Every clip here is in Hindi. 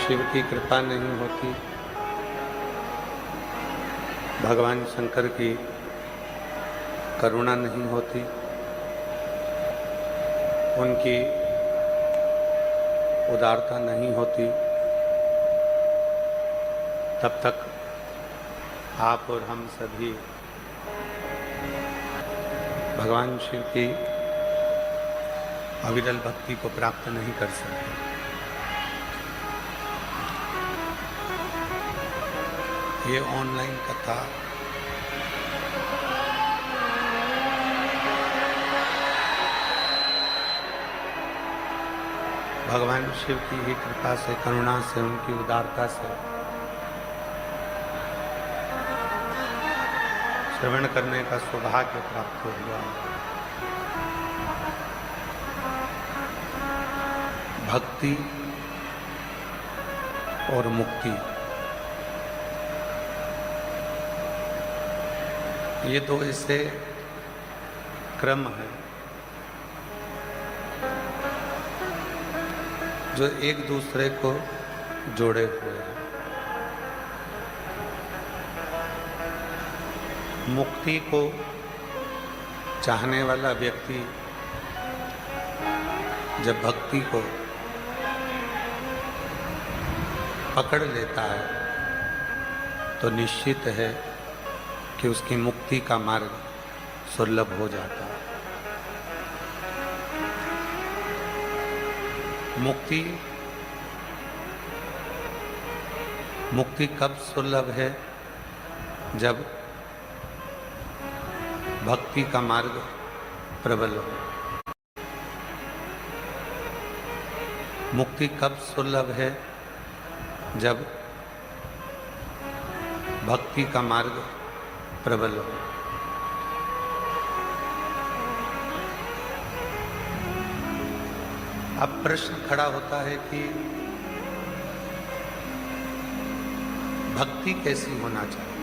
शिव की कृपा नहीं होती, भगवान शंकर की करुणा नहीं होती, उनकी उदारता नहीं होती, तब तक आप और हम सभी भगवान शिव की अविरल भक्ति को प्राप्त नहीं कर सकते। ये ऑनलाइन कथा भगवान शिव की ही कृपा से, करुणा से, उनकी उदारता से श्रवण करने का सौभाग्य प्राप्त हो गया। भक्ति और मुक्ति, ये दो ऐसे क्रम है जो एक दूसरे को जोड़े हुए हैं। मुक्ति को चाहने वाला व्यक्ति जब भक्ति को पकड़ लेता है तो निश्चित है कि उसकी मुक्ति का मार्ग सुलभ हो जाता है। मुक्ति कब सुलभ है? जब भक्ति का मार्ग प्रबल हो। मुक्ति कब सुलभ है? जब भक्ति का मार्ग प्रबल हो। अब प्रश्न खड़ा होता है कि भक्ति कैसी होना चाहिए?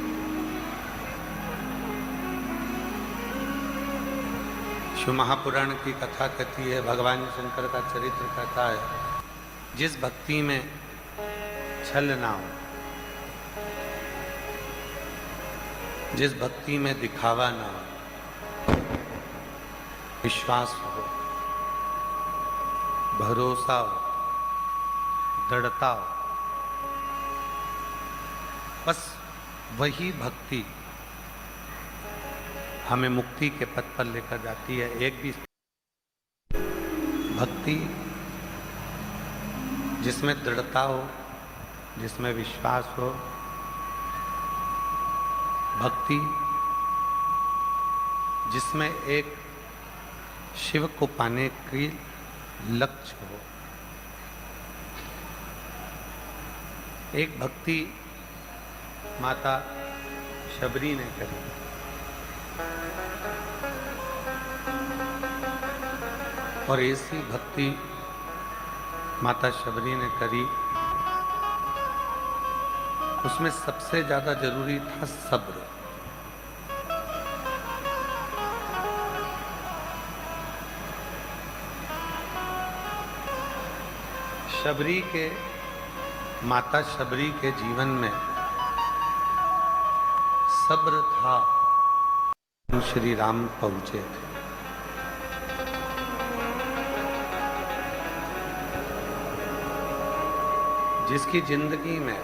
शिव महापुराण की कथा कहती है, भगवान शंकर का चरित्र कहता है, जिस भक्ति में छल ना हो, जिस भक्ति में दिखावा ना हो, विश्वास हो, भरोसा हो, दृढ़ता हो, बस वही भक्ति हमें मुक्ति के पथ पर लेकर जाती है। एक भी भक्ति जिसमें दृढ़ता हो, जिसमें विश्वास हो, भक्ति जिसमें एक शिव को पाने की लक्ष्य हो, एक भक्ति माता शबरी ने करी। और ऐसी भक्ति माता शबरी ने करी, उसमें सबसे ज्यादा जरूरी था सब्र। माता शबरी के जीवन में सब्र था। श्री राम पहुंचे थे। जिसकी जिंदगी में,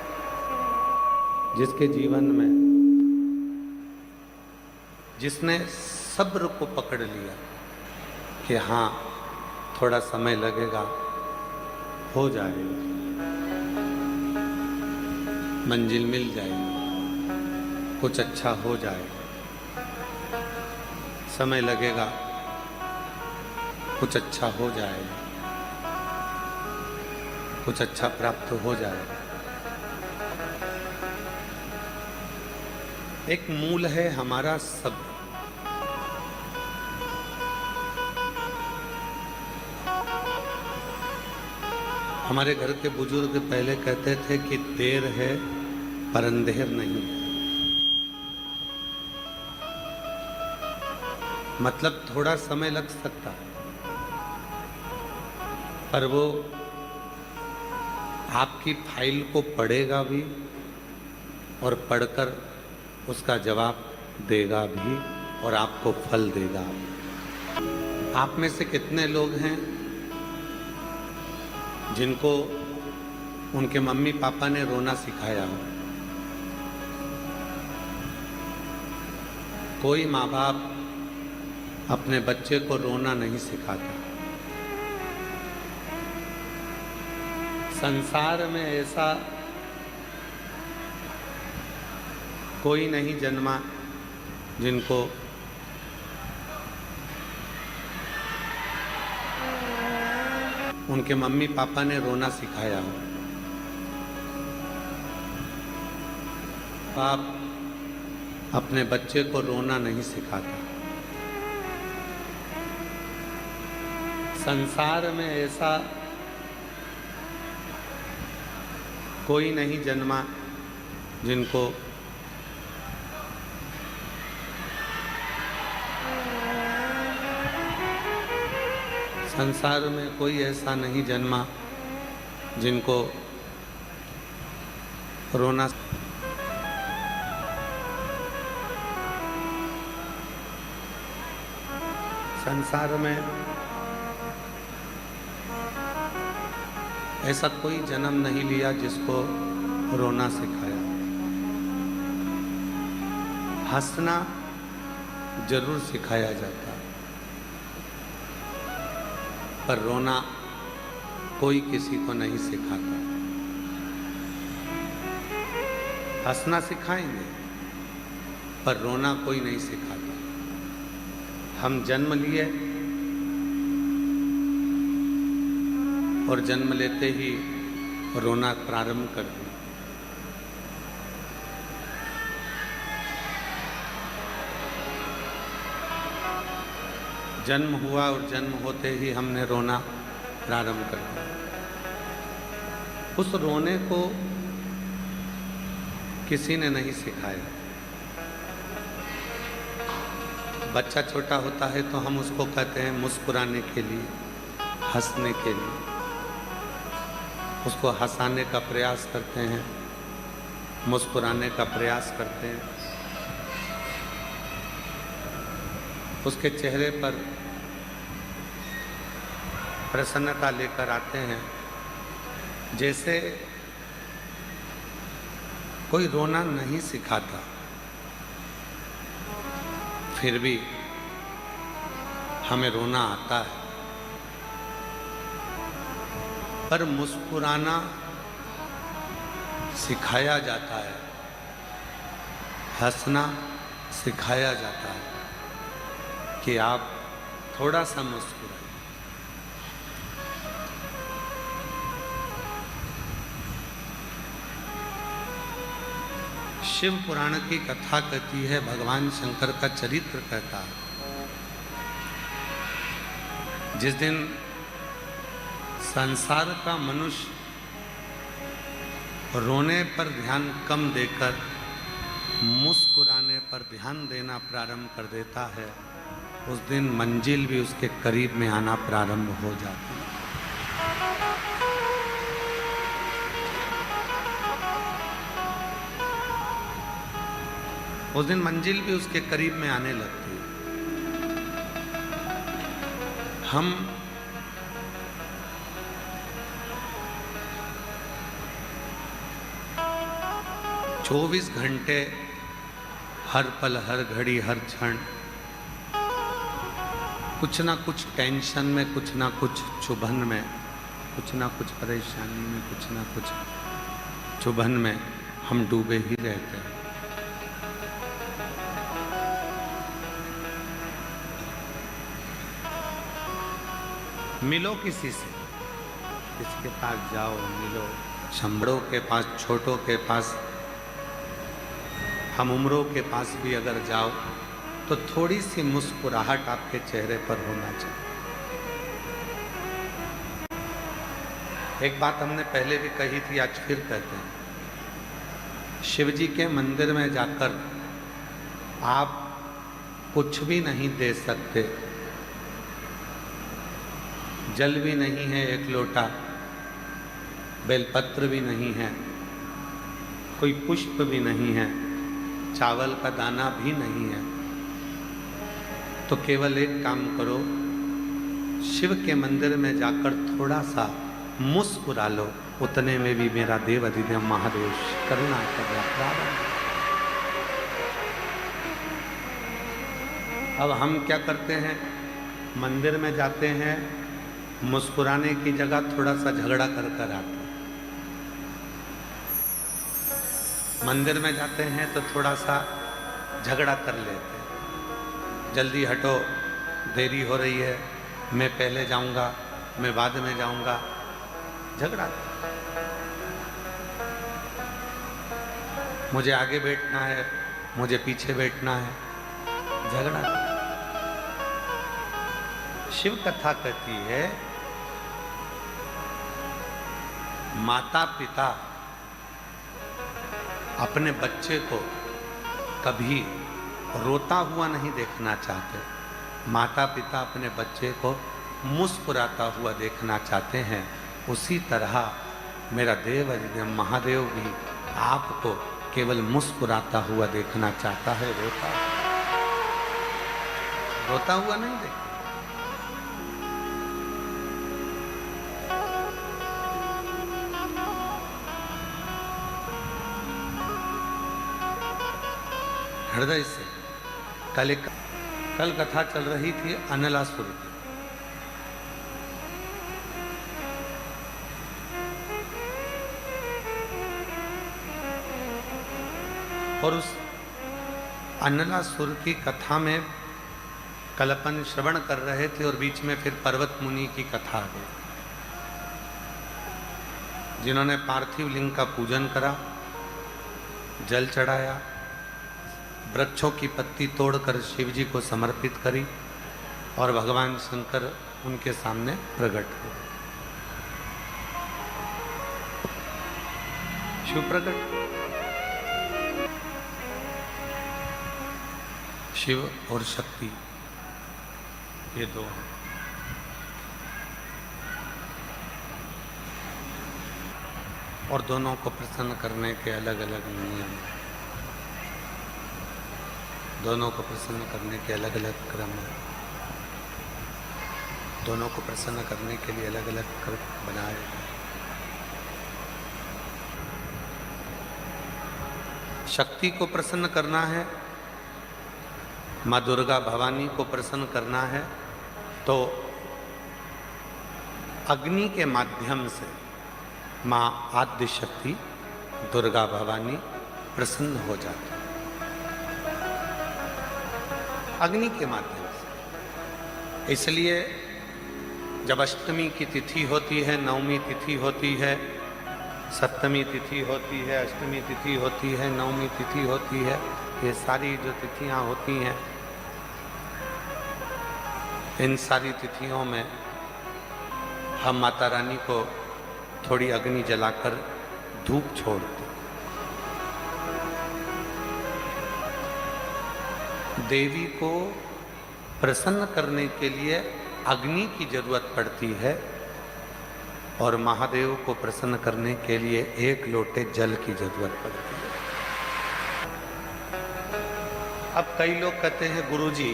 जिसके जीवन में, जिसने सब्र को पकड़ लिया कि हाँ थोड़ा समय लगेगा, हो जाएगा, मंजिल मिल जाएगी, कुछ अच्छा हो जाएगा, समय लगेगा, कुछ अच्छा हो जाएगा, कुछ अच्छा प्राप्त हो जाएगा। एक मूल है हमारा सब्र। हमारे घर के बुजुर्ग पहले कहते थे कि देर है पर अंधेर नहीं है। मतलब थोड़ा समय लग सकता है, पर वो आपकी फाइल को पढ़ेगा भी और पढ़कर उसका जवाब देगा भी और आपको फल देगा भी। आप में से कितने लोग हैं जिनको उनके मम्मी पापा ने रोना सिखाया हो? कोई माँ बाप अपने बच्चे को रोना नहीं सिखाता। संसार में ऐसा कोई नहीं जन्मा जिनको उनके मम्मी पापा ने रोना सिखाया हो। बाप अपने बच्चे को रोना नहीं सिखाता। संसार में ऐसा कोई नहीं जन्मा जिनको संसार में कोई ऐसा नहीं जन्मा जिनको रोना संसार में ऐसा कोई जन्म नहीं लिया जिसको रोना सिखाया। हंसना जरूर सिखाया जाता है, पर रोना कोई किसी को नहीं सिखाता। हंसना सिखाएंगे पर रोना कोई नहीं सिखाता। हम जन्म लिए और जन्म लेते ही रोना प्रारंभ कर दिया। जन्म हुआ और जन्म होते ही हमने रोना प्रारंभ कर दिया। उस रोने को किसी ने नहीं सिखाया। बच्चा छोटा होता है तो हम उसको कहते हैं मुस्कुराने के लिए, हंसने के लिए, उसको हंसाने का प्रयास करते हैं, मुस्कुराने का प्रयास करते हैं। उसके चेहरे पर प्रसन्नता लेकर आते हैं, जैसे कोई रोना नहीं सिखाता। फिर भी हमें रोना आता है, पर मुस्कुराना सिखाया जाता है, हंसना सिखाया जाता है कि आप थोड़ा सा मुस्कुराइए। शिव पुराण की कथा कहती है, भगवान शंकर का चरित्र कहता है। जिस दिन संसार का मनुष्य रोने पर ध्यान कम देकर मुस्कुराने पर ध्यान देना प्रारंभ कर देता है, उस दिन मंजिल भी उसके करीब में आना प्रारंभ हो जाती है। उस दिन मंजिल भी उसके करीब में आने लगती है। हम चौबीस घंटे हर पल, हर घड़ी, हर क्षण कुछ ना कुछ टेंशन में, कुछ ना कुछ चुभन में, कुछ ना कुछ परेशानी में, कुछ ना कुछ चुभन में हम डूबे ही रहते हैं। मिलो किसी से, किसके पास जाओ, मिलो। बड़ों के पास, छोटों के पास, हम उम्रों के पास भी अगर जाओ तो थोड़ी सी मुस्कुराहट आपके चेहरे पर होना चाहिए। एक बात हमने पहले भी कही थी, आज फिर कहते हैं। शिव जी के मंदिर में जाकर आप कुछ भी नहीं दे सकते। जल भी नहीं है एक लोटा बेलपत्र भी नहीं है, कोई पुष्प भी नहीं है, चावल का दाना भी नहीं है, तो केवल एक काम करो, शिव के मंदिर में जाकर थोड़ा सा मुस्कुरा लो, उतने में भी मेरा देव अधिदेव महादेव करुणा कर प्रारंभ। अब हम क्या करते हैं, मंदिर में जाते हैं, मुस्कुराने की जगह थोड़ा सा झगड़ा कर कर आते हैं। मंदिर में जाते हैं तो थोड़ा सा झगड़ा कर लेते हैं, जल्दी हटो, देरी हो रही है, मैं पहले जाऊंगा, मैं बाद में जाऊंगा, झगड़ा। मुझे आगे बैठना है, मुझे पीछे बैठना है, झगड़ा। शिव कथा कहती है, माता पिता अपने बच्चे को कभी रोता हुआ नहीं देखना चाहते, माता पिता अपने बच्चे को मुस्कुराता हुआ देखना चाहते हैं। उसी तरह मेरा देव अधिदेव महादेव भी आपको केवल मुस्कुराता हुआ देखना चाहता है, रोता हुआ नहीं देखता। हृदय से। कल कथा चल रही थी अनलासुर की। और उस अनलासुर की कथा में कल अपन श्रवण कर रहे थे और बीच में फिर पर्वत मुनि की कथा आ गई, जिन्होंने पार्थिव लिंग का पूजन करा, जल चढ़ाया, वृक्षों की पत्ती तोड़कर शिव जी को समर्पित करी और भगवान शंकर उनके सामने प्रकट हुए। शिव प्रकट, शिव और शक्ति ये दो हैं। और दोनों को प्रसन्न करने के अलग अलग नियम, दोनों को प्रसन्न करने के अलग अलग क्रम हैं, दोनों को प्रसन्न करने के लिए अलग अलग क्रम बनाए गए। शक्ति को प्रसन्न करना है, माँ दुर्गा भवानी को प्रसन्न करना है, तो अग्नि के माध्यम से माँ आद्य शक्ति दुर्गा भवानी प्रसन्न हो जाती है, अग्नि के माध्यम से। इसलिए जब अष्टमी की तिथि होती है, नवमी तिथि होती है, सप्तमी तिथि होती है, अष्टमी तिथि होती है, नवमी तिथि होती है, ये सारी जो तिथियां होती हैं, इन सारी तिथियों में हम माता रानी को थोड़ी अग्नि जलाकर धूप छोड़ते। देवी को प्रसन्न करने के लिए अग्नि की जरूरत पड़ती है और महादेव को प्रसन्न करने के लिए एक लोटे जल की जरूरत पड़ती है। अब कई लोग कहते हैं गुरुजी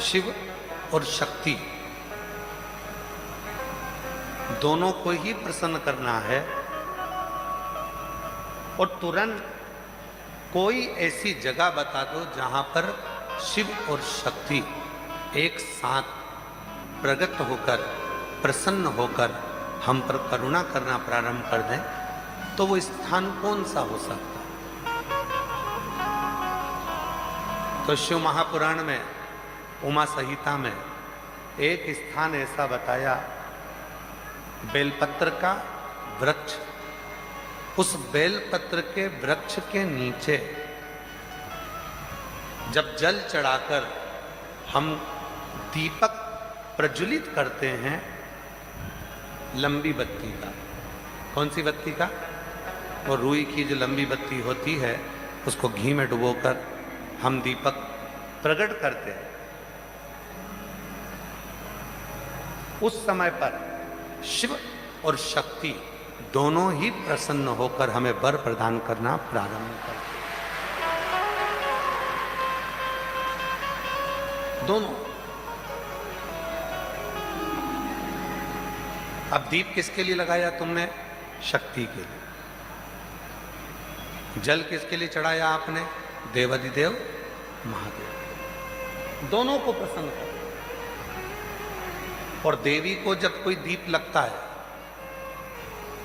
शिव और शक्ति दोनों को ही प्रसन्न करना है और तुरंत कोई ऐसी जगह बता दो जहां पर शिव और शक्ति एक साथ प्रकट होकर प्रसन्न होकर हम पर करुणा करना प्रारंभ कर दें, तो वो स्थान कौन सा हो सकता है? तो शिव महापुराण में उमा संहिता में एक स्थान ऐसा बताया, बेलपत्र का वृक्ष, उस बेलपत्र के वृक्ष के नीचे जब जल चढ़ाकर हम दीपक प्रज्वलित करते हैं, लंबी बत्ती का, कौन सी बत्ती का? वो रुई की जो लंबी बत्ती होती है, उसको घी में डुबोकर हम दीपक प्रकट करते हैं। उस समय पर शिव और शक्ति दोनों ही प्रसन्न होकर हमें वर प्रदान करना प्रारंभ करते, दोनों। अब दीप किसके लिए लगाया तुमने? शक्ति के लिए। जल किसके लिए चढ़ाया आपने? देवाधिदेव महादेव। दोनों को प्रसन्न कर। और देवी को जब कोई दीप लगता है,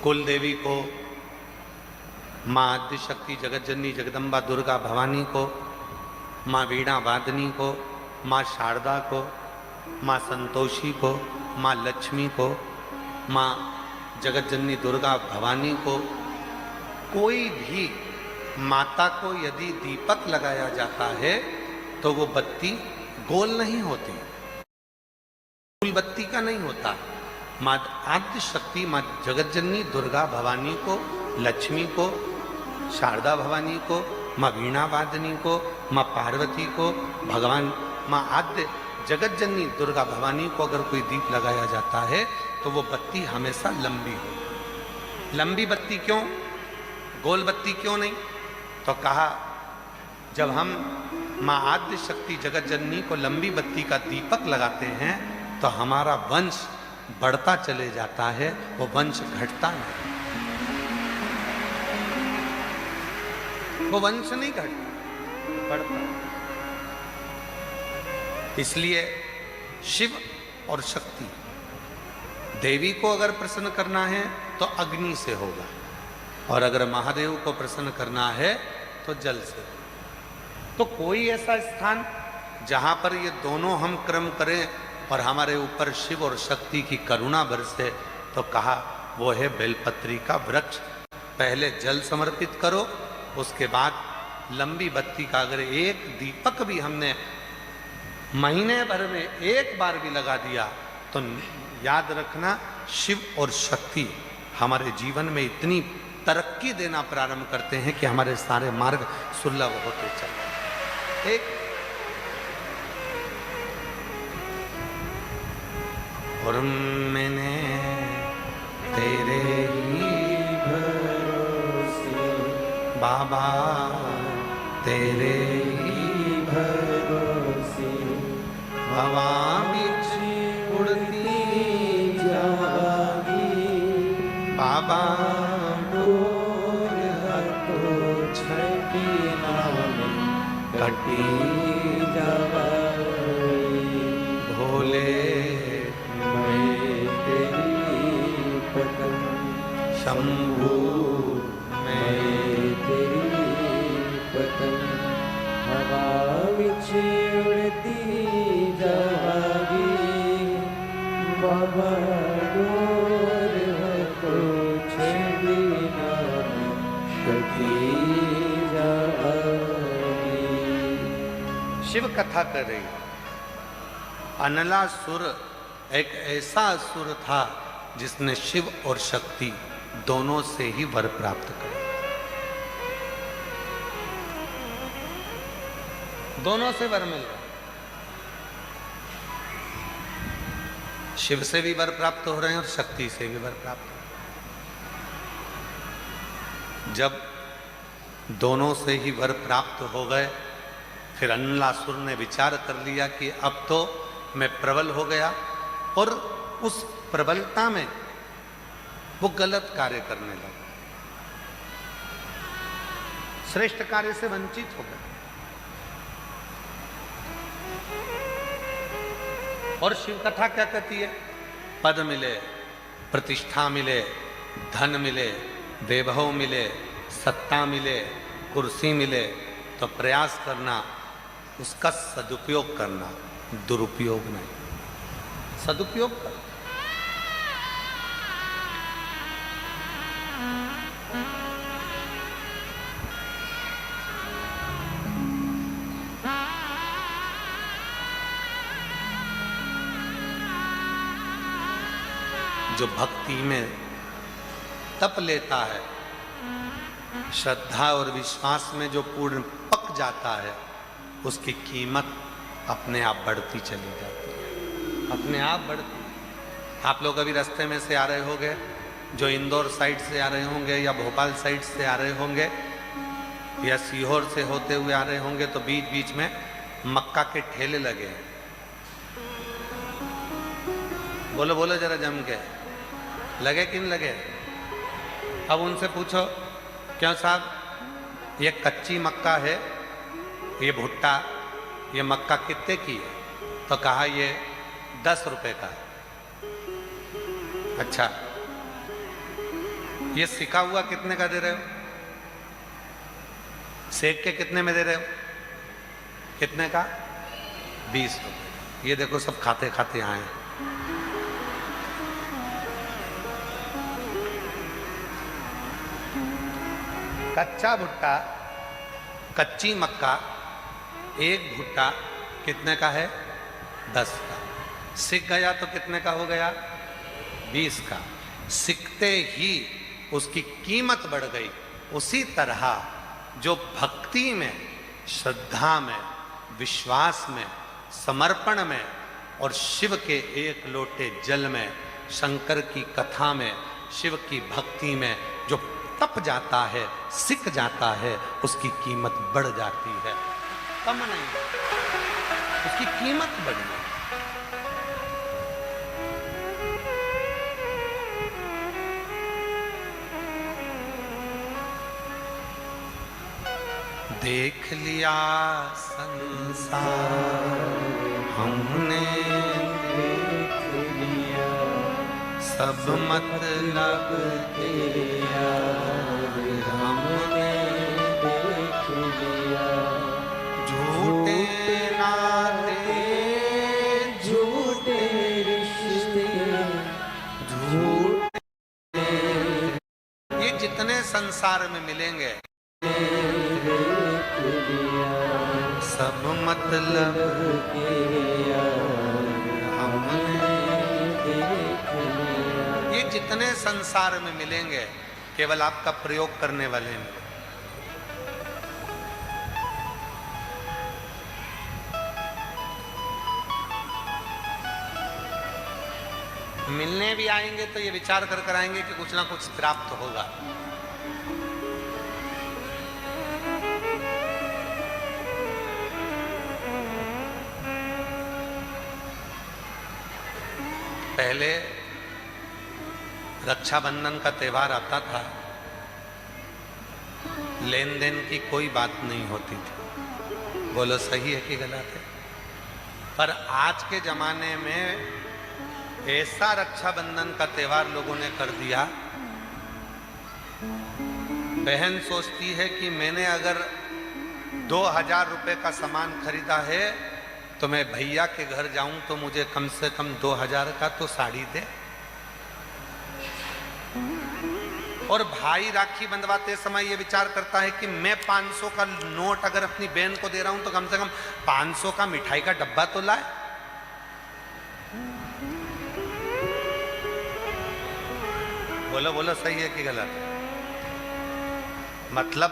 कुल देवी को, मां आद्य शक्ति जगत जननी जगदम्बा दुर्गा भवानी को, मां वीणा वादनी को, मां शारदा को, मां संतोषी को, मां लक्ष्मी को, मां जगत जननी दुर्गा भवानी को, कोई भी माता को यदि दीपक लगाया जाता है तो वो बत्ती गोल नहीं होती, गोल बत्ती का नहीं होता। मां आद्य शक्ति मां जगत जननी दुर्गा भवानी को, लक्ष्मी को, शारदा भवानी को, मां वीणा वादनी को, मां पार्वती को, भगवान मां आद्य जगत जननी दुर्गा भवानी को अगर कोई दीप लगाया जाता है तो वो बत्ती हमेशा लंबी हो। लंबी बत्ती क्यों? गोल बत्ती क्यों नहीं? तो कहा जब हम मां आद्य शक्ति जगत जननी को लंबी बत्ती का दीपक लगाते हैं तो हमारा वंश बढ़ता चले जाता है, वो वंश घटता नहीं, वो वंश नहीं घटता, बढ़ता। इसलिए शिव और शक्ति, देवी को अगर प्रसन्न करना है तो अग्नि से होगा, और अगर महादेव को प्रसन्न करना है तो जल से। तो कोई ऐसा स्थान जहां पर ये दोनों हम क्रम करें और हमारे ऊपर शिव और शक्ति की करुणा बरसे, तो कहा वो है बेलपत्री का वृक्ष। पहले जल समर्पित करो, उसके बाद लंबी बत्ती का अगर एक दीपक भी हमने महीने भर में एक बार भी लगा दिया तो याद रखना शिव और शक्ति हमारे जीवन में इतनी तरक्की देना प्रारंभ करते हैं कि हमारे सारे मार्ग सुलभ होते चले। एक और मैंने तेरे ही भरोसे बाबा, तेरे ही भरोसे हवा बिच उड़ती जागी बाबा, कटी भोले मैं तेरी पतंग, शंभू मैं तेरी पतंग, हवा विच उड़ती जागी बाबा, डोर को छेड़ी ना कटी जागी। शिव कथा कर रही। अनलासुर एक ऐसा असुर था जिसने शिव और शक्ति दोनों से ही वर प्राप्त करे, दोनों से वर मिल रहा। शिव से भी वर प्राप्त हो रहे हैं और शक्ति से भी वर प्राप्त हो रहे हैं। जब दोनों से ही वर प्राप्त हो गए, फिर अनलासुर ने विचार कर लिया कि अब तो मैं प्रबल हो गया, और उस प्रबलता में वो गलत कार्य करने लगा, श्रेष्ठ कार्य से वंचित हो गया। और शिव कथा क्या कहती है? पद मिले, प्रतिष्ठा मिले, धन मिले, वैभव मिले, सत्ता मिले, कुर्सी मिले तो प्रयास करना, उसका सदुपयोग करना, दुरुपयोग नहीं, सदुपयोग कर। जो भक्ति में तप लेता है, श्रद्धा और विश्वास में जो पूर्ण पक जाता है, उसकी कीमत अपने आप बढ़ती चली जाती है, अपने आप बढ़ती। आप लोग अभी रास्ते में से आ रहे होंगे, जो इंदौर साइड से आ रहे होंगे या भोपाल साइड से आ रहे होंगे या सीहोर से होते हुए आ रहे होंगे, तो बीच बीच में मक्का के ठेले लगे हैं। बोलो बोलो जरा जम के, लगे कि नहीं लगे? अब उनसे पूछो, क्यों साहब ये कच्ची मक्का है, ये भुट्टा, ये मक्का कितने की है? तो कहा ये 10 रुपए का है। अच्छा, ये सिका हुआ कितने का दे रहे हो? सेक के कितने में दे रहे हो? कितने का? 20 रुपए। ये देखो सब खाते खाते आए। कच्चा भुट्टा, कच्ची मक्का, एक भुट्टा कितने का है? 10 का। सिक गया तो कितने का हो गया? 20 का। सिकते ही उसकी कीमत बढ़ गई। उसी तरह जो भक्ति में, श्रद्धा में, विश्वास में, समर्पण में और शिव के एक लोटे जल में, शंकर की कथा में, शिव की भक्ति में जो तप जाता है, सिक जाता है, उसकी कीमत बढ़ जाती है, कम नहीं, उसकी कीमत बढ़ी। देख लिया संसार हमने, देख लिया सब मतलब तेरा हमने देख लिया। झूठे नाते, झूठे रिश्ते, झूठे ये जितने संसार में मिलेंगे सब मतलब हमने देख लिया। ये जितने संसार में मिलेंगे केवल आपका प्रयोग करने वाले मिले। मिलने भी आएंगे तो ये विचार कर आएंगे कि कुछ ना कुछ प्राप्त होगा। पहले रक्षाबंधन का त्योहार आता था, लेन देन की कोई बात नहीं होती थी। बोलो सही है कि गलत है? पर आज के जमाने में ऐसा रक्षाबंधन का त्योहार लोगों ने कर दिया, बहन सोचती है कि मैंने अगर 2000 रुपए का सामान खरीदा है तो मैं भैया के घर जाऊं तो मुझे कम से कम 2000 का तो साड़ी दे। और भाई राखी बंधवाते समय ये विचार करता है कि मैं 500 का नोट अगर अपनी बहन को दे रहा हूं तो कम से कम 500 का मिठाई का डब्बा तो लाए। बोलो बोलो सही है कि गलत है? मतलब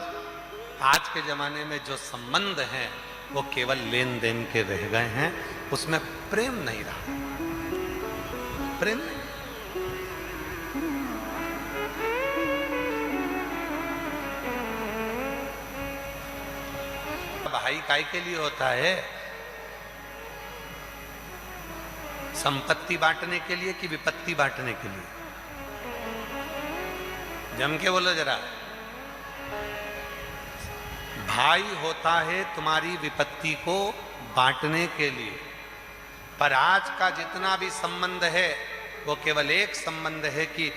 आज के जमाने में जो संबंध हैं वो केवल लेन देन के रह गए हैं, उसमें प्रेम नहीं रहा। प्रेम नहीं। भाई काय के लिए होता है? संपत्ति बांटने के लिए कि विपत्ति बांटने के लिए? जम के बोलो जरा। भाई होता है तुम्हारी विपत्ति को बांटने के लिए, पर आज का जितना भी संबंध है वो केवल एक संबंध है कि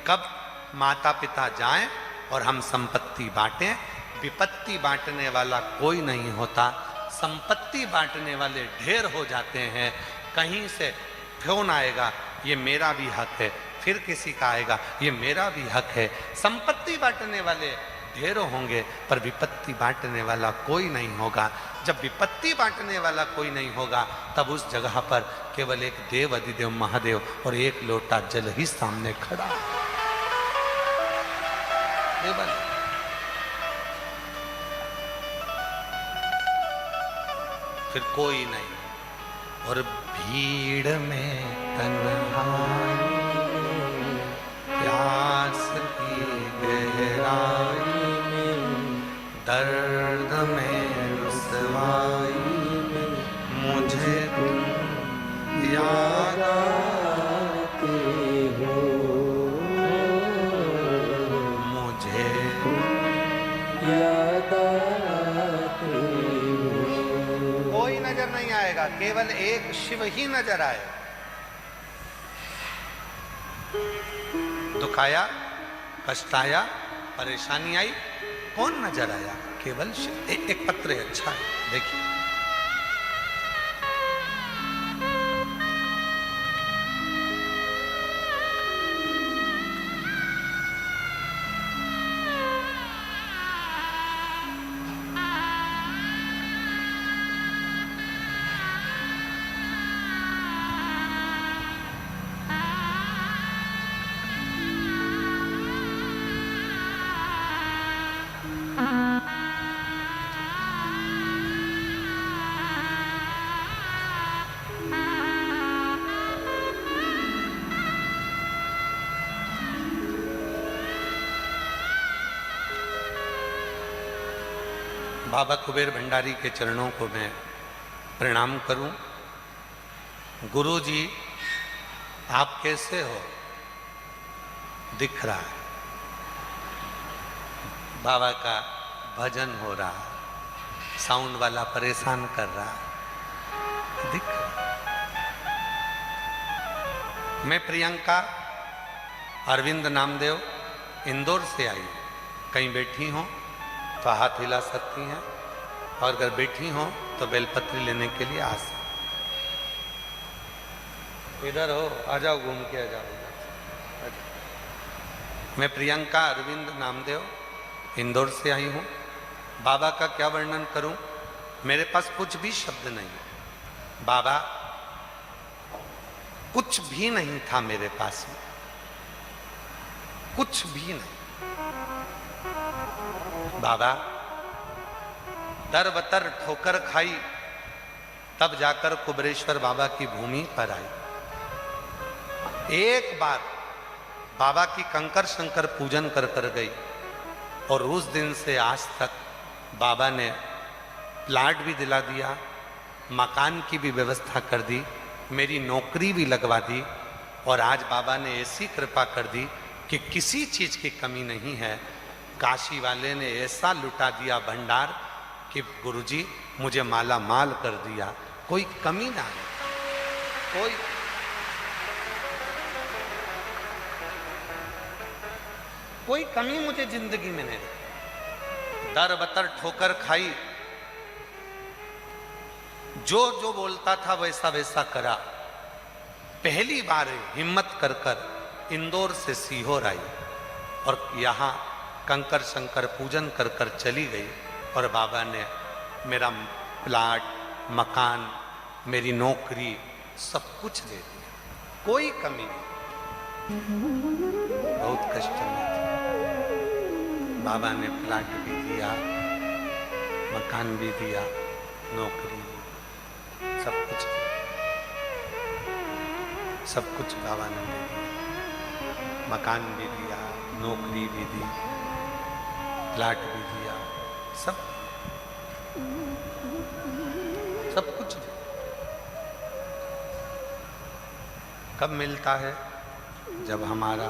कब माता पिता जाएं और हम संपत्ति बांटें। विपत्ति बांटने वाला कोई नहीं होता। संपत्ति बांटने वाले ढेर हो जाते हैं। कहीं से फोन आएगा, ये मेरा भी हक है, फिर किसी का आएगा, ये मेरा भी हक है। संपत्ति बांटने वाले ढेरों होंगे पर विपत्ति बांटने वाला कोई नहीं होगा। जब विपत्ति बांटने वाला कोई नहीं होगा तब उस जगह पर केवल एक देव अधिदेव महादेव और एक लोटा जल ही सामने खड़ा। फिर कोई नहीं। और भीड़ में तन्हाई, प्यास की गहराई में, दर्द में रुसवाई में, मुझे तुम याद आते हो, मुझे याद आते हो। कोई नजर नहीं आएगा, केवल एक शिव ही नजर आए। दुख आया, कष्ट आया, परेशानी आई, कौन नजर आया? केवल शिव। एक पत्र है, अच्छा है, देखिए। बाबा कुबेर भंडारी के चरणों को मैं प्रणाम करूं। गुरु जी, आप कैसे हो? दिख रहा है, बाबा का भजन हो रहा है, साउंड वाला परेशान कर रहा है, दिख रहा है। मैं प्रियंका अरविंद नामदेव इंदौर से आई। कहीं बैठी हो तो हाथ हिला सकती हैं, और अगर बैठी हो तो बेलपत्री लेने के लिए आ सकती। इधर हो, आ जाओ, घूम के आ जाओ। मैं प्रियंका अरविंद नामदेव इंदौर से आई हूँ। बाबा का क्या वर्णन करूं? मेरे पास कुछ भी शब्द नहीं। बाबा कुछ भी नहीं था मेरे पास में, कुछ भी नहीं। बाबा दर बतर ठोकर खाई, तब जाकर कुबरेश्वर बाबा की भूमि पर आई। एक बार बाबा की कंकर शंकर पूजन कर कर गई, और उस दिन से आज तक बाबा ने प्लाट भी दिला दिया, मकान की भी व्यवस्था कर दी, मेरी नौकरी भी लगवा दी, और आज बाबा ने ऐसी कृपा कर दी कि किसी चीज की कमी नहीं है। काशी वाले ने ऐसा लुटा दिया भंडार कि गुरुजी मुझे माला माल कर दिया, कोई कमी ना है, कोई कमी मुझे जिंदगी में नहीं। दर बतर ठोकर खाई, जो जो बोलता था वैसा वैसा करा। पहली बार हिम्मत कर कर इंदौर से सीहोर आई, और यहाँ कंकर शंकर पूजन कर कर चली गई, और बाबा ने मेरा प्लाट, मकान, मेरी नौकरी सब कुछ दे दिया, कोई कमी नहीं। बहुत कष्ट में थी, बाबा ने प्लाट भी दिया, मकान भी दिया, नौकरी, सब कुछ दिया, सब कुछ बाबा ने दे दिया। मकान भी दिया, नौकरी भी दी, प्लाट भी दिया, सब कुछ दिया। कब मिलता है? जब हमारा,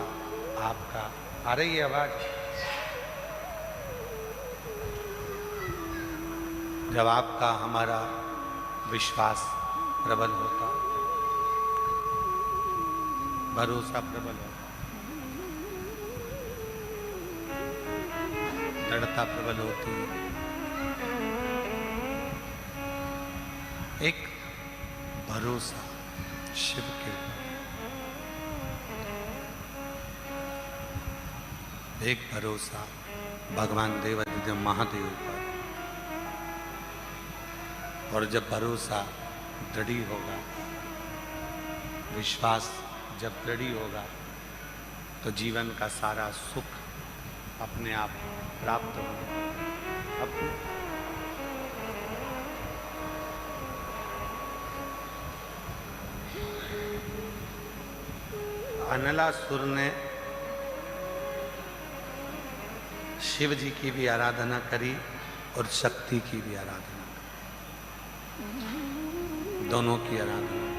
आपका, आ रही है आवाज? जब आपका हमारा विश्वास प्रबल होता, भरोसा प्रबल होता, दृढ़ता प्रबल होती है। एक भरोसा शिव के ऊपर, एक भरोसा भगवान देवादिदेव महादेव पर। और जब भरोसा दृढ़ होगा, विश्वास जब दृढ़ होगा, तो जीवन का सारा सुख अपने आप प्राप्त होगा। अनलासुर ने शिव जी की भी आराधना करी और शक्ति की भी आराधना करी, दोनों की आराधना करी।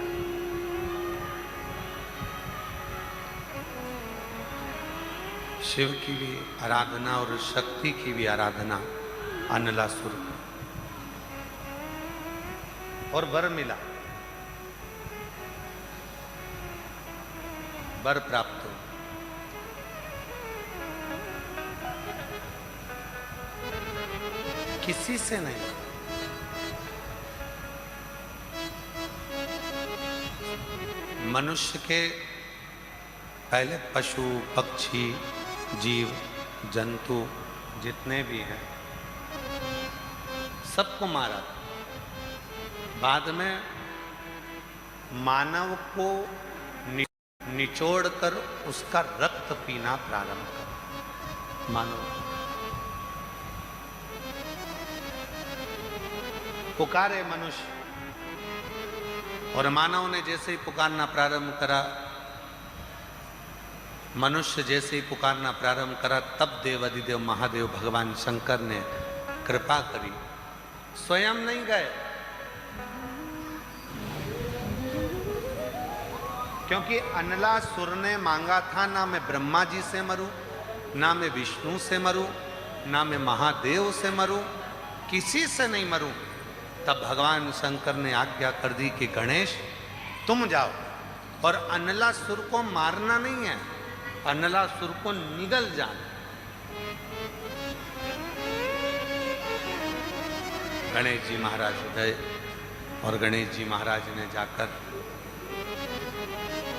शिव की भी आराधना और शक्ति की भी आराधना अनलासुर को, और वर मिला, वर प्राप्त हो। किसी से नहीं, मनुष्य के पहले पशु पक्षी जीव जंतु जितने भी हैं सबको मारा, बाद में मानव को निचोड़कर उसका रक्त पीना प्रारंभ कर। मानव पुकारे मनुष्य, और मानव ने जैसे ही पुकारना प्रारंभ करा, मनुष्य जैसे ही पुकारना प्रारंभ करा, तब देवाधिदेव महादेव भगवान शंकर ने कृपा करी, स्वयं नहीं गए, क्योंकि अनलासुर ने मांगा था ना मैं ब्रह्मा जी से मरूं, ना मैं विष्णु से मरूं, ना मैं महादेव से मरूं, किसी से नहीं मरूं। तब भगवान शंकर ने आज्ञा कर दी कि गणेश तुम जाओ, और अनलासुर को मारना नहीं है, अनलासुर को निगल जाना। गणेश जी महाराज गए, और गणेश जी महाराज ने जाकर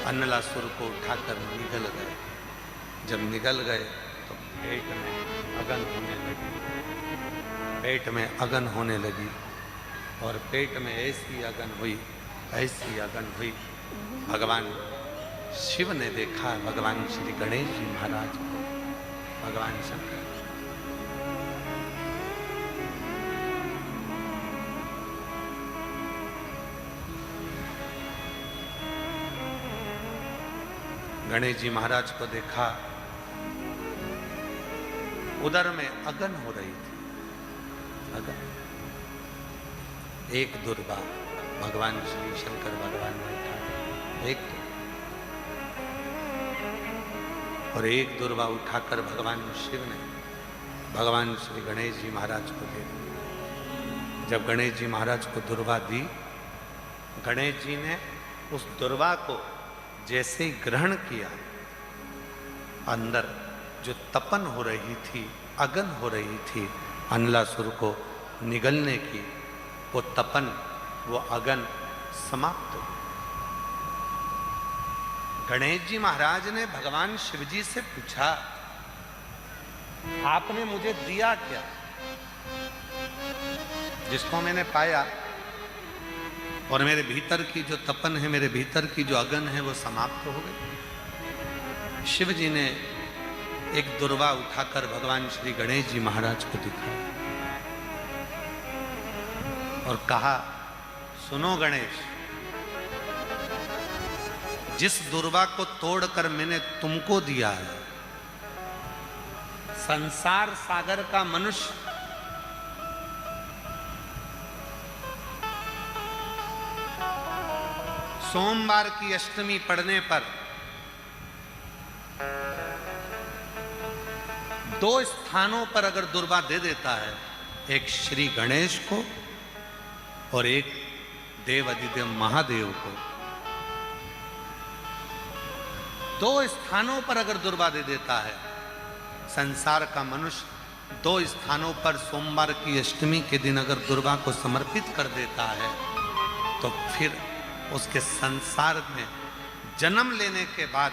अनलासुर को उठाकर निगल गए। जब निगल गए तो पेट में अगन होने लगी, पेट में अगन होने लगी, और पेट में ऐसी अगन हुई, ऐसी अगन हुई, भगवान शिव ने देखा भगवान श्री गणेश जी महाराज को, भगवान शंकर। गणेश जी महाराज को देखा, उदर में अगन हो रही थी, अगन। एक दुर्वा भगवान श्री शंकर भगवान ने उठा, एक और एक दुर्वा उठाकर भगवान शिव ने भगवान श्री गणेश जी महाराज को दे दी। जब गणेश जी महाराज को दुर्वा दी, गणेश जी ने उस दुर्वा को जैसे ही ग्रहण किया, अंदर जो तपन हो रही थी, अगन हो रही थी अनलासुर को निगलने की, वो तपन, वो अगन समाप्त हो। गणेश जी महाराज ने भगवान शिव जी से पूछा, आपने मुझे दिया क्या जिसको मैंने पाया, और मेरे भीतर की जो तपन है, मेरे भीतर की जो अगन है, वो समाप्त हो गई। शिव जी ने एक दुर्वा उठाकर भगवान श्री गणेश जी महाराज को दिखाया और कहा, सुनो गणेश, जिस दुर्वा को तोड़कर मैंने तुमको दिया है, संसार सागर का मनुष्य सोमवार की अष्टमी पड़ने पर 2 स्थानों पर अगर दुर्वा दे देता है, एक श्री गणेश को और एक देवाधिदेव महादेव को, 2 स्थानों पर अगर दुर्वा दे देता है, संसार का मनुष्य 2 स्थानों पर सोमवार की अष्टमी के दिन अगर दुर्वा को समर्पित कर देता है, तो फिर उसके संसार में जन्म लेने के बाद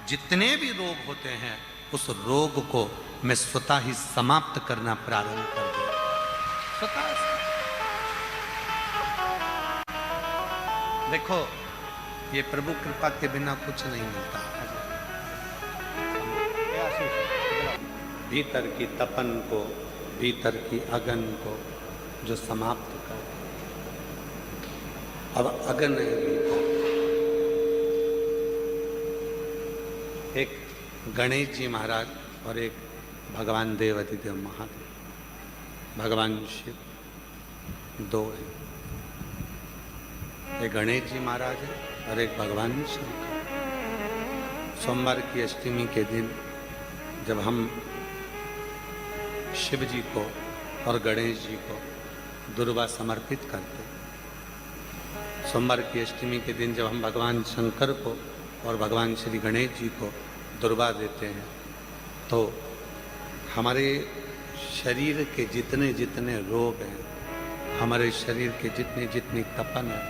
जितने भी रोग होते हैं, उस रोग को मैं स्वतः ही समाप्त करना प्रारंभ कर दूं। स्वतः देखो, ये प्रभु कृपा के बिना कुछ नहीं मिलता। भीतर की तपन को, भीतर की अगन को जो समाप्त कर, अब अगन है भीतर, एक गणेश जी महाराज और एक भगवान देवाधिदेव महादेव, भगवान शिव दो है। एक गणेश जी महाराज है और एक भगवान शंकर। सोमवार की अष्टमी के दिन जब हम शिव जी को और गणेश जी को दुर्वा समर्पित करते हैं, सोमवार की अष्टमी के दिन जब हम भगवान शंकर को और भगवान श्री गणेश जी को दुर्वा देते हैं, तो हमारे शरीर के जितने जितने रोग हैं, हमारे शरीर के जितनी जितनी तपन है,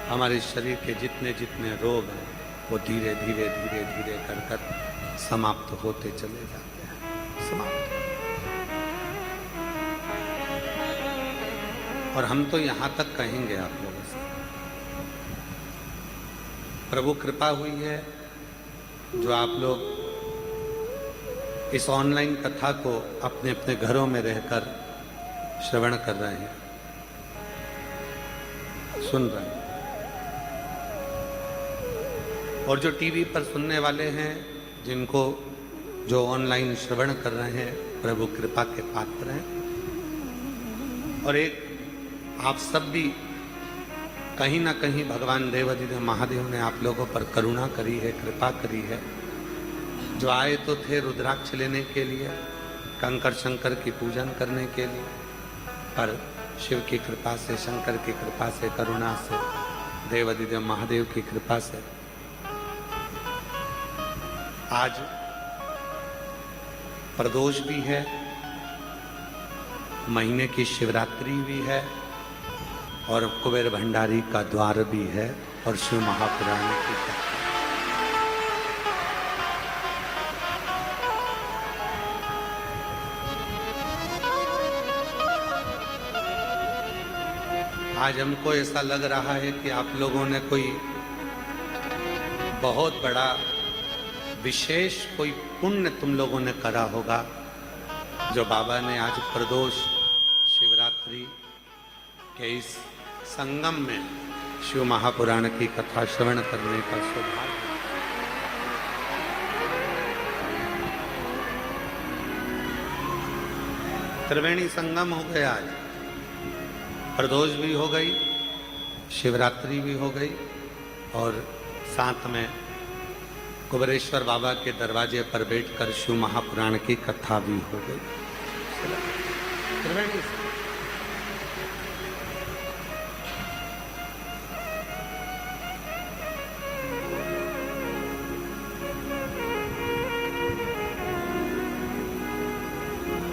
हमारे शरीर के जितने जितने रोग हैं, वो धीरे धीरे धीरे धीरे कर कर समाप्त होते चले जाते हैं। समाप्त। और हम तो यहाँ तक कहेंगे आप लोगों से, प्रभु कृपा हुई है जो आप लोग इस ऑनलाइन कथा को अपने अपने घरों में रहकर श्रवण कर रहे हैं, सुन रहे हैं। और जो टीवी पर सुनने वाले हैं, जिनको जो ऑनलाइन श्रवण कर रहे हैं, प्रभु कृपा के पात्र हैं। और एक आप सब भी कहीं ना कहीं भगवान देवाधिदेव महादेव ने आप लोगों पर करुणा करी है, कृपा करी है। जो आए तो थे रुद्राक्ष लेने के लिए, कंकर शंकर की पूजन करने के लिए, पर शिव की कृपा से, शंकर की कृपा से, करुणा से, देवाधिदेव महादेव की कृपा से आज प्रदोष भी है, महीने की शिवरात्रि भी है और कुबेर भंडारी का द्वार भी है और शिव महापुराण की कथा। आज हमको ऐसा लग रहा है कि आप लोगों ने कोई बहुत बड़ा विशेष कोई पुण्य तुम लोगों ने करा होगा, जो बाबा ने आज प्रदोष शिवरात्रि के इस संगम में शिव महापुराण की कथा श्रवण करने का सौभाग्य। त्रिवेणी संगम हो गया आज, प्रदोष भी हो गई, शिवरात्रि भी हो गई और साथ में कुबेरेश्वर बाबा के दरवाजे पर बैठकर शिव महापुराण की कथा भी हो गई। त्रिवेणी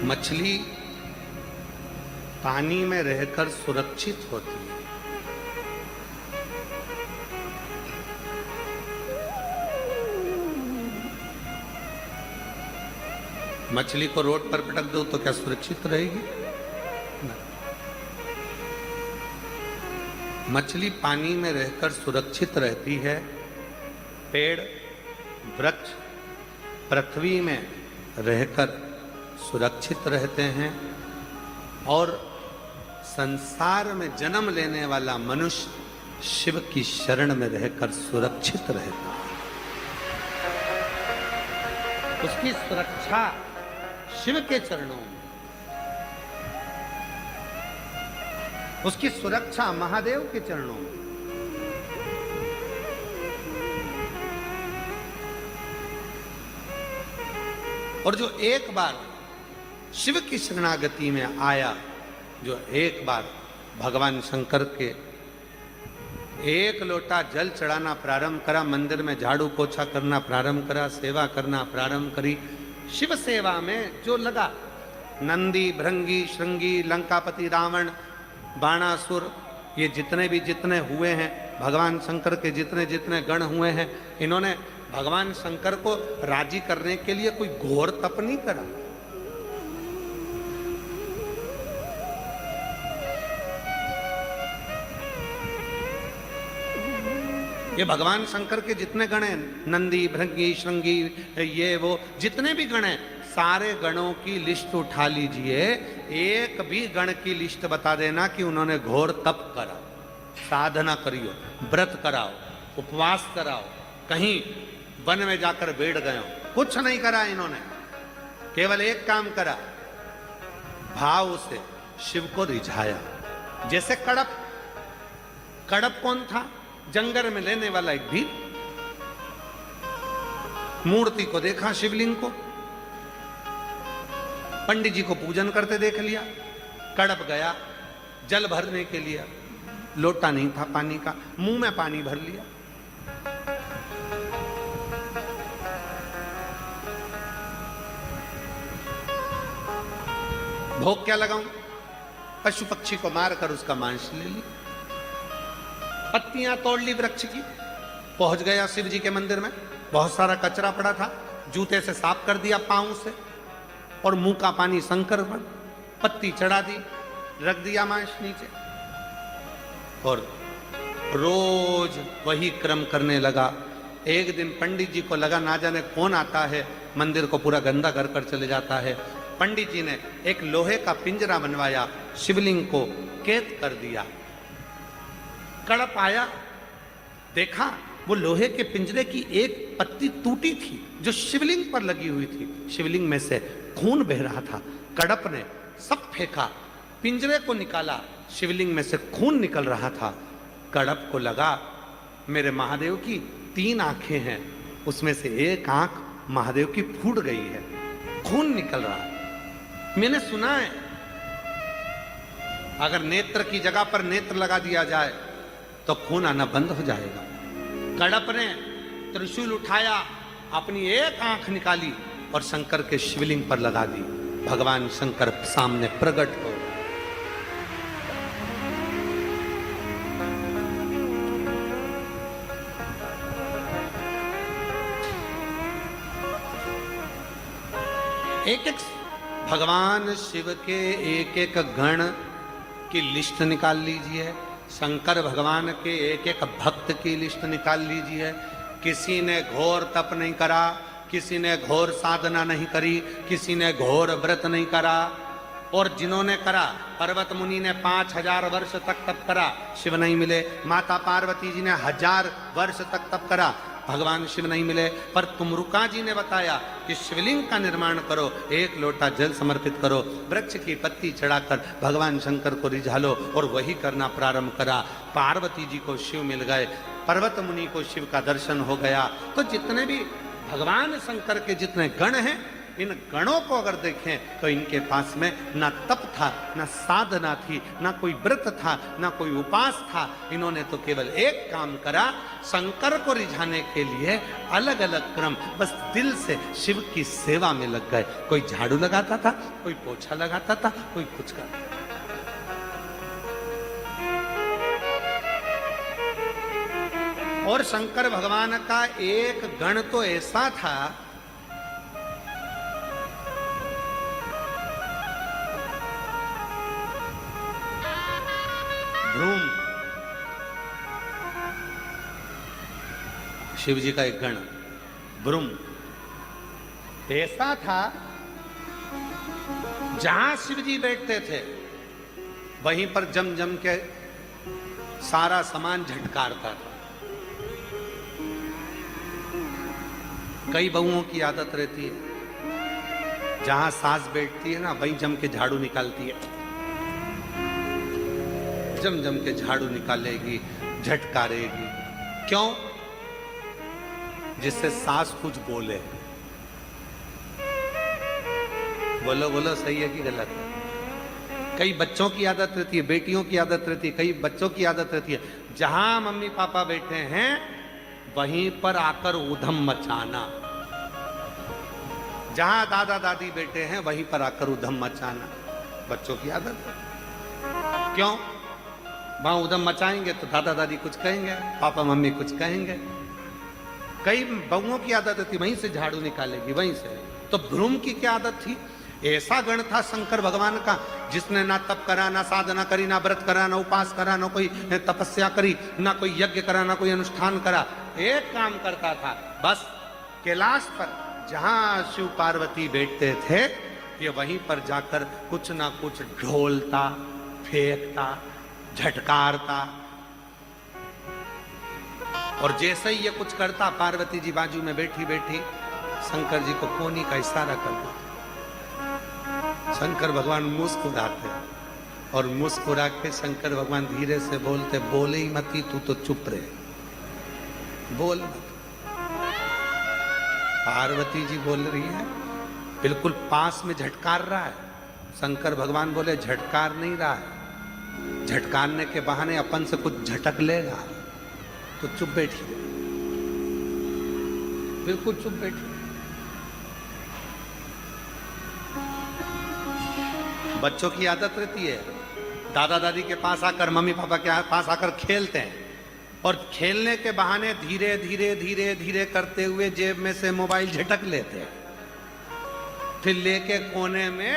मछली पानी में रहकर सुरक्षित होती है। मछली को रोड पर पटक दो तो क्या सुरक्षित रहेगी? नहीं। मछली पानी में रहकर सुरक्षित रहती है। पेड़, वृक्ष पृथ्वी में रहकर सुरक्षित रहते हैं और संसार में जन्म लेने वाला मनुष्य शिव की शरण में रहकर सुरक्षित रहता है। उसकी सुरक्षा शिव के चरणों में, उसकी सुरक्षा महादेव के चरणों में। और जो एक बार शिव की शरणागति में आया, जो एक बार भगवान शंकर के एक लोटा जल चढ़ाना प्रारंभ करा, मंदिर में झाड़ू पोछा करना प्रारंभ करा, सेवा करना प्रारंभ करी, शिव सेवा में जो लगा, नंदी, भृंगी, श्रृंगी, लंकापति, रावण, बाणासुर, ये जितने हुए हैं, भगवान शंकर के जितने जितने गण हुए हैं, इन्होंने भगवान शंकर को राजी करने के लिए कोई घोर तप नहीं करा। ये भगवान शंकर के जितने गण हैं, नंदी, भृंगी, श्रृंगी, ये वो जितने भी गण हैं, सारे गणों की लिस्ट उठा लीजिए, एक भी गण की लिस्ट बता देना कि उन्होंने घोर तप करा, साधना करियो, व्रत कराओ, उपवास कराओ, कहीं वन में जाकर बैठ गए हो। कुछ नहीं करा इन्होंने, केवल एक काम करा, भाव से शिव को रिझाया। जैसे कड़प, कड़प कौन था? जंगल में लेने वाला एक भील। मूर्ति को देखा, शिवलिंग को, पंडित जी को पूजन करते देख लिया। कड़प गया जल भरने के लिए, लोटा नहीं था पानी का, मुंह में पानी भर लिया। भोग क्या लगाऊं? पशु पक्षी को मारकर उसका मांस ले ली, पत्तियां तोड़ ली वृक्ष की। पहुंच गया शिव जी के मंदिर में, बहुत सारा कचरा पड़ा था, जूते से साफ कर दिया पांव से, और मुंह का पानी शंकर पर, पत्ती चढ़ा दी, रख दिया मांस नीचे, और रोज वही क्रम करने लगा। एक दिन पंडित जी को लगा ना जाने कौन आता है, मंदिर को पूरा गंदा कर कर चले जाता है। पंडित जी ने एक लोहे का पिंजरा बनवाया, शिवलिंग को कैद कर दिया। कड़प आया, देखा वो लोहे के पिंजरे की एक पत्ती टूटी थी जो शिवलिंग पर लगी हुई थी। शिवलिंग में से खून बह रहा था। कड़प ने सब फेंका, पिंजरे को निकाला, शिवलिंग में से खून निकल रहा था। कड़प को लगा मेरे महादेव की 3 आंखें हैं, उसमें से एक आंख महादेव की फूट गई है, खून निकल रहा है। मैंने सुना है अगर नेत्र की जगह पर नेत्र लगा दिया जाए तो खून आना बंद हो जाएगा। कड़प ने त्रिशूल उठाया, अपनी एक आंख निकाली और शंकर के शिवलिंग पर लगा दी। भगवान शंकर सामने प्रकट हो। एक एक भगवान शिव के एक एक गण की लिस्ट निकाल लीजिए, शंकर भगवान के एक एक भक्त की लिस्ट निकाल लीजिए। किसी ने घोर तप नहीं करा, किसी ने घोर साधना नहीं करी, किसी ने घोर व्रत नहीं करा, और जिन्होंने करा, पर्वत मुनि ने 5000 वर्ष तक तप करा, शिव नहीं मिले। माता पार्वती जी ने 1000 वर्ष तक तप करा, भगवान शिव नहीं मिले। पर तुमरुका जी ने बताया कि शिवलिंग का निर्माण करो, 1 लोटा जल समर्पित करो, वृक्ष की पत्ती चढ़ाकर भगवान शंकर को रिझा लो, और वही करना प्रारंभ करा। पार्वती जी को शिव मिल गए, पर्वत मुनि को शिव का दर्शन हो गया। तो जितने भी भगवान शंकर के जितने गण हैं, इन गणों को अगर देखें तो इनके पास में ना तप था, ना साधना थी, ना कोई व्रत था, ना कोई उपास था। इन्होंने तो केवल एक काम करा, शंकर को रिझाने के लिए अलग अलग क्रम, बस दिल से शिव की सेवा में लग गए। कोई झाड़ू लगाता था, कोई पोछा लगाता था, कोई कुछ करता। और शंकर भगवान का एक गण तो ऐसा था, भ्रूम, शिव जी का एक गण भ्रूम ऐसा था, जहां शिव जी बैठते थे वहीं पर जम जम के सारा सामान झटकारता था। कई बहुओं की आदत रहती है, जहां सास बैठती है ना, वहीं जम के झाड़ू निकालती है, जम जम के झाड़ू निकालेगी, झटकारेगी। क्यों? जिससे सास कुछ बोले। बोलो बोलो, सही है कि गलत है? कई बच्चों की आदत रहती है, बेटियों की आदत रहती है, कई बच्चों की आदत रहती है, जहां मम्मी पापा बैठे हैं वहीं पर आकर ऊधम मचाना, जहां दादा दादी बैठे हैं वहीं पर आकर ऊधम मचाना, बच्चों की आदत है। क्यों? वहां उधम मचाएंगे तो दादा दादी कुछ कहेंगे, पापा मम्मी कुछ कहेंगे। कई बहुओं की आदत थी, वहीं से झाड़ू निकालेगी, वहीं से। तो भ्रूम की क्या आदत थी? ऐसा गण था शंकर भगवान का, जिसने ना तप करा, ना साधना करी, ना व्रत करा, ना उपास करा, ना कोई तपस्या करी, ना कोई यज्ञ करा, ना कोई अनुष्ठान करा। एक काम करता था, बस कैलाश पर जहां शिव पार्वती बैठते थे, ये वहीं पर जाकर कुछ ना कुछ ढोलता, फेंकता, झटकारता। और जैसे ही ये कुछ करता, पार्वती जी बाजू में बैठी बैठी शंकर जी को कोनी का इशारा कर देते। शंकर भगवान मुस्कुराते और मुस्कुरा के शंकर भगवान धीरे से बोलते, बोले ही मती, तू तो चुप रहे, बोल मत। पार्वती जी बोल रही है, बिल्कुल पास में झटकार रहा है। शंकर भगवान बोले, झटकार नहीं रहा है, झटकारने के बहाने अपन से कुछ झटक लेगा, तो चुप बैठी, बिल्कुल चुप बैठी। बच्चों की आदत रहती है, दादा दादी के पास आकर, मम्मी पापा के पास आकर खेलते हैं, और खेलने के बहाने धीरे धीरे धीरे धीरे करते हुए जेब में से मोबाइल झटक लेते हैं, फिर लेके कोने में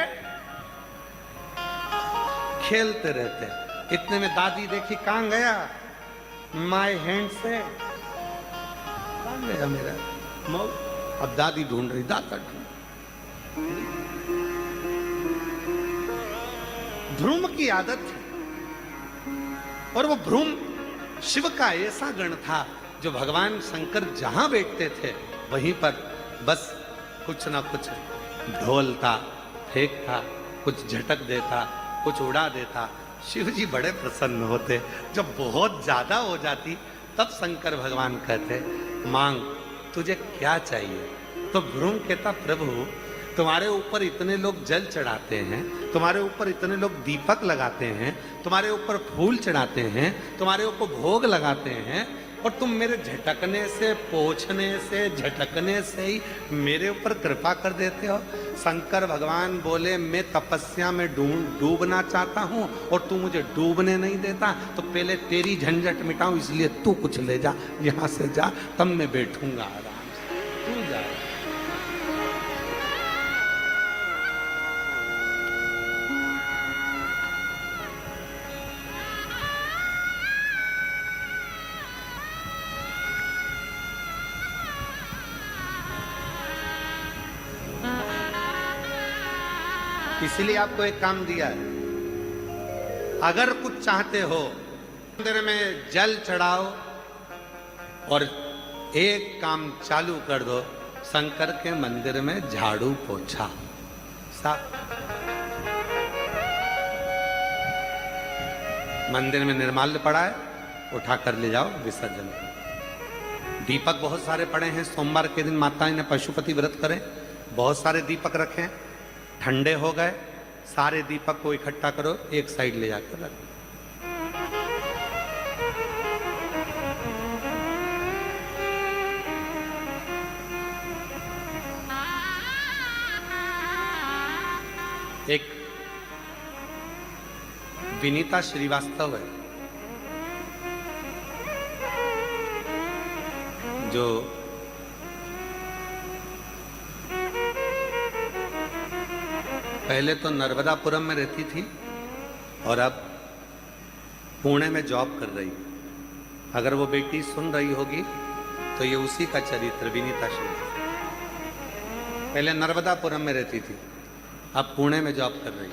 खेलते रहते हैं। इतने में दादी देखी, कहां गया माय हैंड से, कहां गया मेरा मऊ। अब दादी ढूंढ रही, दादा ढूंढ। भ्रूम की आदत थी, और वो भ्रूम शिव का ऐसा गण था जो भगवान शंकर जहां बैठते थे वहीं पर बस कुछ ना कुछ ढोलता, फेंकता, कुछ झटक देता, कुछ उड़ा देता। शिव जी बड़े प्रसन्न होते। जब बहुत ज्यादा हो जाती तब शंकर भगवान कहते, मांग, तुझे क्या चाहिए। तो भ्रूम कहता, प्रभु तुम्हारे ऊपर इतने लोग जल चढ़ाते हैं, तुम्हारे ऊपर इतने लोग दीपक लगाते हैं, तुम्हारे ऊपर फूल चढ़ाते हैं, तुम्हारे ऊपर भोग लगाते हैं, और तुम मेरे झटकने से, पोंछने से, झटकने से ही मेरे ऊपर कृपा कर देते हो। शंकर भगवान बोले, मैं तपस्या में डूबना चाहता हूं और तू मुझे डूबने नहीं देता, तो पहले तेरी झंझट मिटाऊं, इसलिए तू कुछ ले जा, यहां से जा, तब मैं बैठूंगा आराम से, तू जा। इसीलिए आपको एक काम दिया है, अगर कुछ चाहते हो मंदिर में जल चढ़ाओ और एक काम चालू कर दो, शंकर के मंदिर में झाड़ू पोछा साफ। मंदिर में निर्माल्य पड़ा है, उठा कर ले जाओ, विसर्जन। दीपक बहुत सारे पड़े हैं, सोमवार के दिन माताएं ने पशुपति व्रत करें, बहुत सारे दीपक रखें, ठंडे हो गए, सारे दीपक को इकट्ठा करो, एक साइड ले जाकर रख। एक विनीता श्रीवास्तव है, जो पहले तो नर्मदापुरम में रहती थी और अब पुणे में जॉब कर रही। अगर वो बेटी सुन रही होगी तो ये उसी का चरित्र, विनीता श्रीवास्तव। पहले नर्मदापुरम में रहती थी, अब पुणे में जॉब कर रही।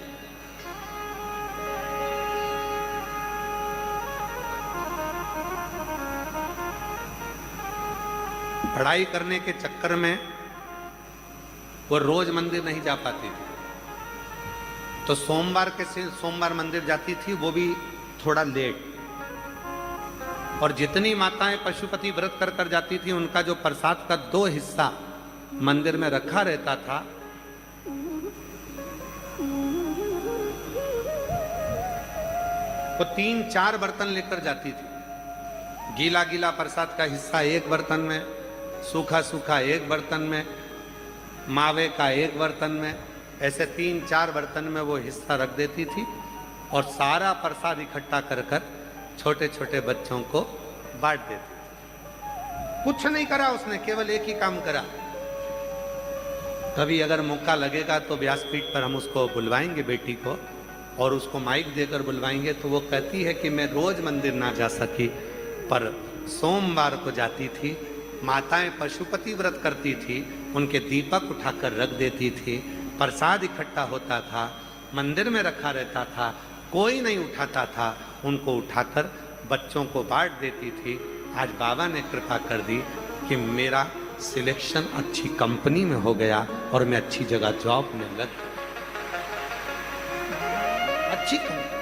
पढ़ाई करने के चक्कर में वो रोज मंदिर नहीं जा पाती थी, तो सोमवार मंदिर जाती थी, वो भी थोड़ा लेट। और जितनी माताएं पशुपति व्रत कर कर जाती थी, उनका जो प्रसाद का 2 हिस्सा मंदिर में रखा रहता था, वो 3-4 बर्तन लेकर जाती थी। गीला गीला प्रसाद का हिस्सा एक बर्तन में, सूखा सूखा एक बर्तन में, मावे का एक बर्तन में, ऐसे 3-4 बर्तन में वो हिस्सा रख देती थी और सारा प्रसाद इकट्ठा कर कर छोटे छोटे बच्चों को बांट देती थी। कुछ नहीं करा उसने, केवल एक ही काम करा। कभी अगर मौका लगेगा तो व्यासपीठ पर हम उसको बुलवाएंगे, बेटी को, और उसको माइक देकर बुलवाएंगे, तो वो कहती है कि मैं रोज मंदिर ना जा सकी, पर सोमवार को जाती थी। माताएं पशुपति व्रत करती थी, उनके दीपक उठाकर रख देती थी, प्रसाद इकट्ठा होता था, मंदिर में रखा रहता था, कोई नहीं उठाता था, उनको उठाकर बच्चों को बांट देती थी। आज बाबा ने कृपा कर दी कि मेरा सिलेक्शन अच्छी कंपनी में हो गया और मैं अच्छी जगह जॉब में लग गया। अच्छी कंपनी।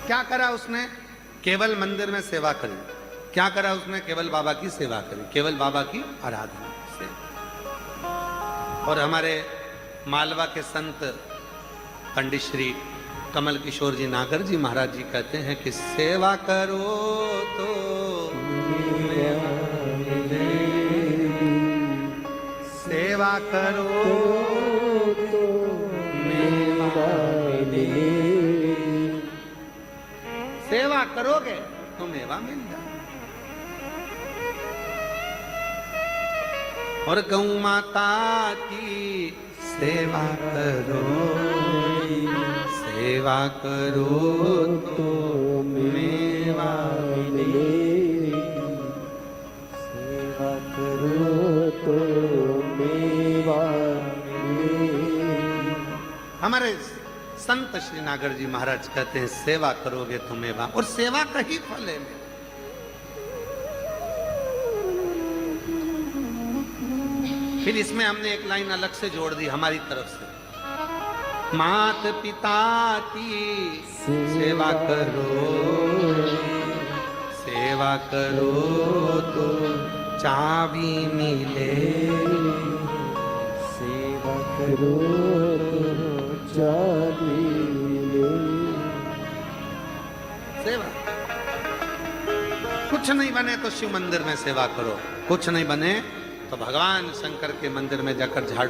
क्या करा उसने? केवल मंदिर में सेवा करी। क्या करा उसने? केवल बाबा की सेवा करी, केवल बाबा की आराधना से। और हमारे मालवा के संत पंडित श्री कमल किशोर जी नागर जी महाराज जी कहते हैं कि सेवा करो तो सेवा करो तो मेवा मिले। सेवा करोगे तो मेवा मिल जाए। और गौ माता की सेवा करो, सेवा करो तो मेवा मिले, सेवा करो तो मेवा मिले। हमारे संत श्री नागर जी महाराज कहते हैं सेवा करोगे तो मेवा, और सेवा का ही फल है। फिर इसमें हमने एक लाइन अलग से जोड़ दी हमारी तरफ से, मात पिता की सेवा करो, सेवा करो तो चाबी मिले, सेवा करो तो चाबी मिले। सेवा। कुछ नहीं बने तो शिव मंदिर में सेवा करो, कुछ नहीं बने तो भगवान शंकर के मंदिर में जाकर झाड़ू